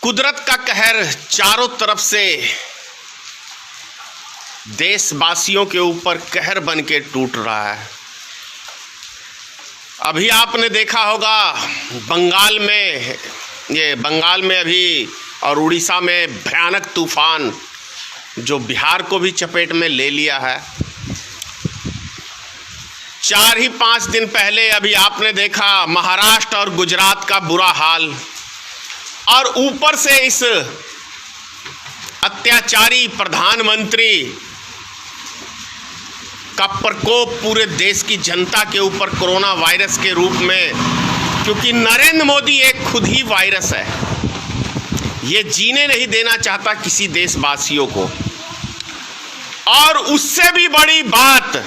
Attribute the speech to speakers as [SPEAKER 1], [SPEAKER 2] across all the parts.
[SPEAKER 1] कुदरत का कहर चारों तरफ से देशवासियों के ऊपर कहर बन के टूट रहा है। अभी आपने देखा होगा बंगाल में अभी और उड़ीसा में भयानक तूफान जो बिहार को भी चपेट में ले लिया है। 4-5 दिन पहले अभी आपने देखा महाराष्ट्र और गुजरात का बुरा हाल, और ऊपर से इस अत्याचारी प्रधानमंत्री का प्रकोप पूरे देश की जनता के ऊपर कोरोना वायरस के रूप में, क्योंकि नरेंद्र मोदी एक खुद ही वायरस है। ये जीने नहीं देना चाहता किसी देशवासियों को। और उससे भी बड़ी बात,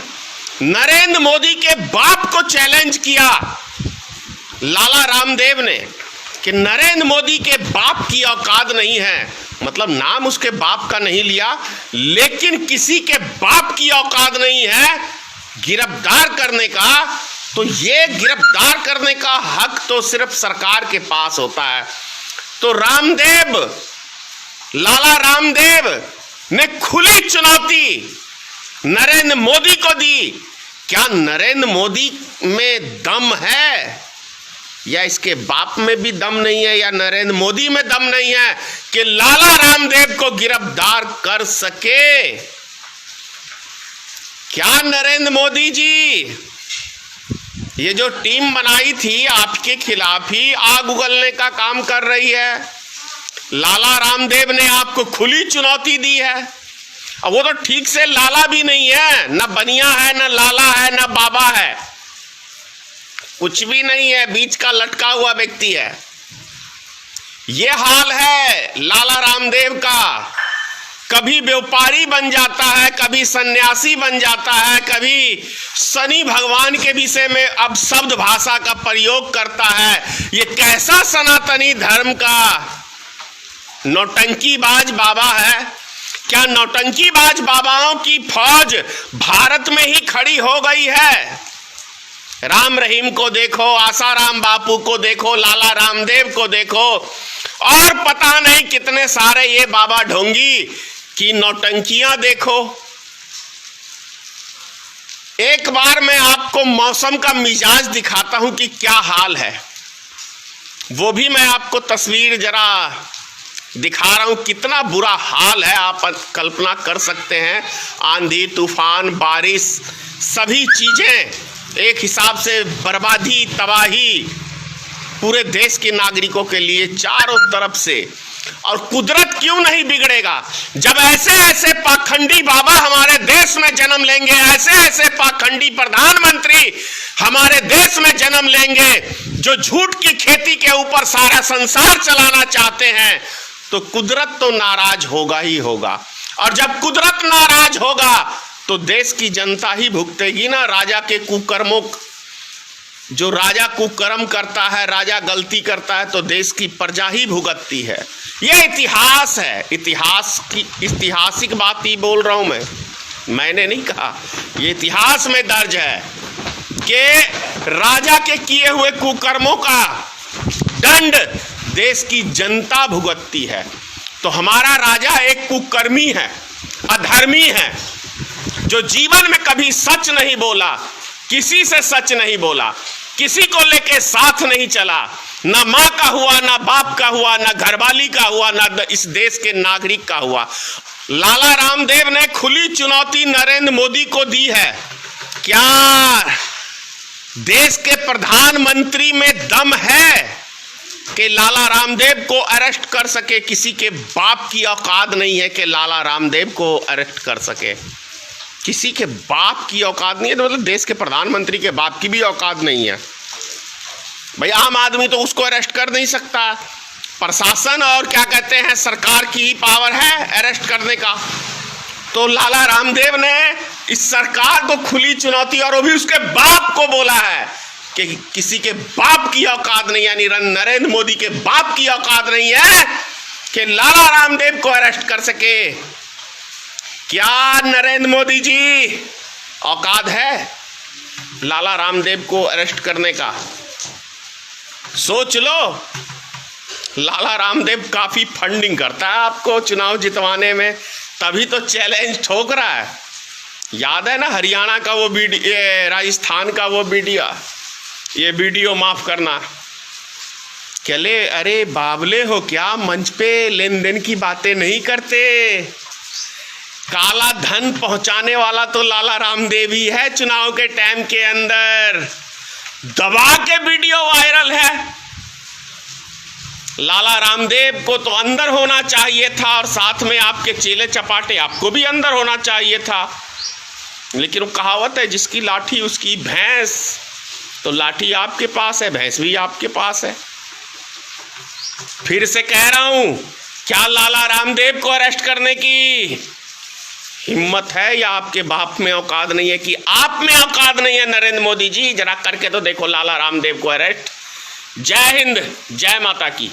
[SPEAKER 1] नरेंद्र मोदी के बाप को चैलेंज किया लाला रामदेव ने कि नरेंद्र मोदी के बाप की औकात नहीं है, मतलब नाम उसके बाप का नहीं लिया, लेकिन किसी के बाप की औकात नहीं है गिरफ्तार करने का। तो ये गिरफ्तार करने का हक तो सिर्फ सरकार के पास होता है। तो लाला रामदेव ने खुली चुनौती नरेंद्र मोदी को दी। क्या नरेंद्र मोदी में दम है, या इसके बाप में भी दम नहीं है, या नरेंद्र मोदी में दम नहीं है कि लाला रामदेव को गिरफ्तार कर सके? क्या नरेंद्र मोदी जी, ये जो टीम बनाई थी आपके खिलाफ ही आग उगलने का काम कर रही है? लाला रामदेव ने आपको खुली चुनौती दी है। अब वो तो ठीक से लाला भी नहीं है, न बनिया है, न लाला है, न बाबा है, कुछ भी नहीं है, बीच का लटका हुआ व्यक्ति है। ये हाल है लाला रामदेव का। कभी व्यापारी बन जाता है, कभी सन्यासी बन जाता है, कभी शनि भगवान के विषय में अब शब्द भाषा का प्रयोग करता है। ये कैसा सनातनी धर्म का नौटंकीबाज बाबा है? क्या नौटंकीबाज बाबाओं की फौज भारत में ही खड़ी हो गई है? राम रहीम को देखो, आसाराम बापू को देखो, लाला रामदेव को देखो, और पता नहीं कितने सारे ये बाबा ढोंगी की नौटंकियां देखो। एक बार मैं आपको मौसम का मिजाज दिखाता हूं कि क्या हाल है, वो भी मैं आपको तस्वीर जरा दिखा रहा हूं। कितना बुरा हाल है आप कल्पना कर सकते हैं। आंधी तूफान बारिश सभी चीजें एक हिसाब से बर्बादी तबाही पूरे देश के नागरिकों के लिए चारों तरफ से। और कुदरत क्यों नहीं बिगड़ेगा जब ऐसे ऐसे पाखंडी बाबा हमारे देश में जन्म लेंगे, ऐसे ऐसे पाखंडी प्रधानमंत्री हमारे देश में जन्म लेंगे जो झूठ की खेती के ऊपर सारा संसार चलाना चाहते हैं, तो कुदरत तो नाराज होगा ही होगा। और जब कुदरत नाराज होगा तो देश की जनता ही भुगतेगी ना राजा के कुकर्मों। जो राजा कुकर्म करता है, राजा गलती करता है, तो देश की प्रजा ही भुगतती है। यह इतिहास है, ऐतिहासिक बात ही बोल रहा हूं मैंने नहीं कहा, ये इतिहास में दर्ज है कि राजा के किए हुए कुकर्मों का दंड देश की जनता भुगतती है। तो हमारा राजा एक कुकर्मी है, अधर्मी है, जो जीवन में कभी सच नहीं बोला, किसी से सच नहीं बोला, किसी को लेके साथ नहीं चला, ना माँ का हुआ, ना बाप का हुआ, ना घरवाली का हुआ, ना इस देश के नागरिक का हुआ। लाला रामदेव ने खुली चुनौती नरेंद्र मोदी को दी है। क्या देश के प्रधानमंत्री में दम है कि लाला रामदेव को अरेस्ट कर सके? किसी के बाप की औकात नहीं है कि लाला रामदेव को अरेस्ट कर सके। किसी के बाप की औकात नहीं है, तो मतलब देश के प्रधानमंत्री के बाप की भी औकात नहीं है। भाई आम आदमी तो उसको अरेस्ट कर नहीं सकता, प्रशासन और क्या कहते हैं सरकार की ही पावर है अरेस्ट करने का। तो लाला रामदेव ने इस सरकार को खुली चुनौती, और वो भी उसके बाप को बोला है कि किसी के बाप की औकात नहीं, यानी नरेंद्र मोदी के बाप की औकात नहीं है कि लाला रामदेव को अरेस्ट कर सके। क्या नरेंद्र मोदी जी औकात है लाला रामदेव को अरेस्ट करने का? सोच लो लाला रामदेव काफी फंडिंग करता है आपको चुनाव जितवाने में, तभी तो चैलेंज ठोक रहा है। याद है ना हरियाणा का वो वीडियो, राजस्थान का वो वीडियो, ये वीडियो माफ करना, चले अरे बावले हो क्या, मंच पे लेन देन की बातें नहीं करते। काला धन पहुंचाने वाला तो लाला रामदेव ही है चुनाव के टाइम के अंदर। दबा के वीडियो वायरल है। लाला रामदेव को तो अंदर होना चाहिए था और साथ में आपके चेले चपाटे आपको भी अंदर होना चाहिए था, लेकिन वो कहावत है जिसकी लाठी उसकी भैंस, तो लाठी आपके पास है, भैंस भी आपके पास है। फिर से कह रहा हूं, क्या लाला रामदेव को अरेस्ट करने की हिम्मत है या आपके बाप में औकात नहीं है कि आप में औकात नहीं है? नरेंद्र मोदी जी जरा करके तो देखो लाला रामदेव को अरेस्ट। जय हिंद, जय माता की।